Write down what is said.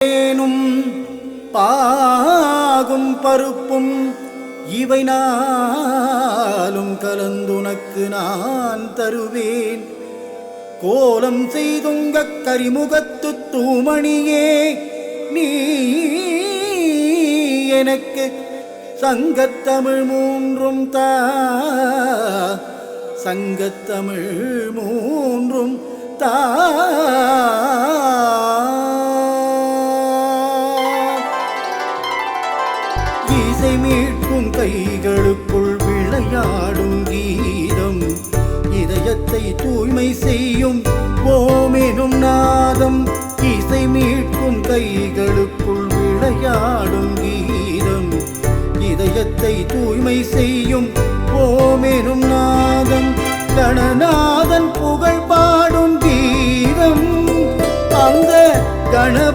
ஏனும் பாகும் பருப்பும் இவை நாளும் கலந்துனக்கு நான் தருவேன். கோலம் செய்துங்க கரிமுகத்து தூமணியே நீ எனக்கு சங்கத்தமிழ் மூன்றும் தா, சங்கத்தமிழ் மூன்றும் தா. இசை மீட்கும் கைகளுக்குள் விளையாடும் கீதம், இதயத்தை தூய்மை செய்யும் ஓமெனும் நாதம். இசை மீட்கும் கைகளுக்குள் விளையாடும் கீதம், இதயத்தை தூய்மை செய்யும் ஓமெனும் நாதம். கணநாதன் புகழ் பாடும் கீதம், அந்த கணபதி